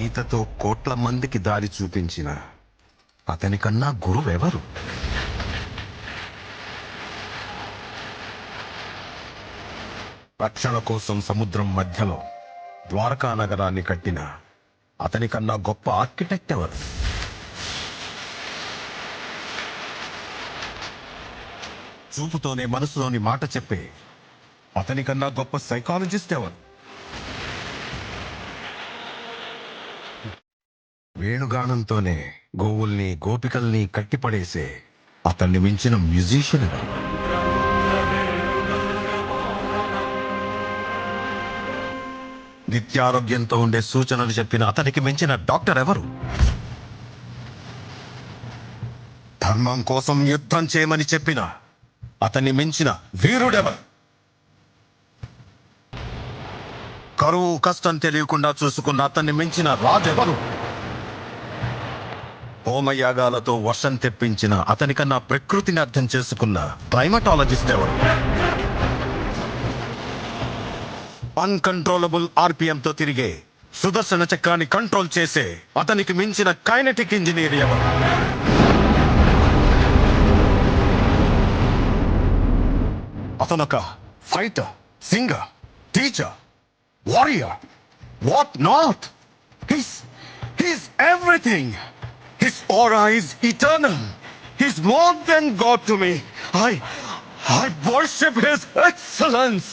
గీతతో కోట్ల మందికి దారి చూపించిన అతనికన్నా గురువెవరు? రక్షణ కోసం సముద్రం మధ్యలో ద్వారకా నగరాన్ని కట్టిన అతనికన్నా గొప్ప ఆర్కిటెక్ట్ ఎవరు? చూపుతోనే మనసులోని మాట చెప్పే అతనికన్నా గొప్ప సైకాలజిస్ట్ ఎవరు? వేణుగానంతోనే గోవుల్ని గోపికల్ని కట్టిపడేసే అతన్ని మించిన మ్యూజిషియన్ ఎవరు? నిత్యారోగ్యంతో ఉండే సూచనలు చెప్పిన అతనికి మించిన డాక్టర్ ఎవరు? ధర్మం కోసం యుద్ధం చేయమని చెప్పిన అతన్ని మించిన వీరుడెవరు? కరువు కష్టం తెలియకుండా చూసుకున్న అతన్ని మించిన రాజెవరు? హోమయాగాలతో వర్షం తెప్పించిన అతనికన్నా ప్రకృతిని అర్థం చేసుకున్న క్లైమటాలజిస్ట్ ఎవరు? అన్కంట్రోలబుల్ ఆర్పిఎంతో తిరిగే సుదర్శన చక్రాన్ని కంట్రోల్ చేసే అతనికి మించిన కైనెటిక్ ఇంజనీర్ ఎవరు? అతనొక fighter, singer, teacher, warrior, what not. He's everything. His aura is eternal. He's more than God to me. I worship his excellence.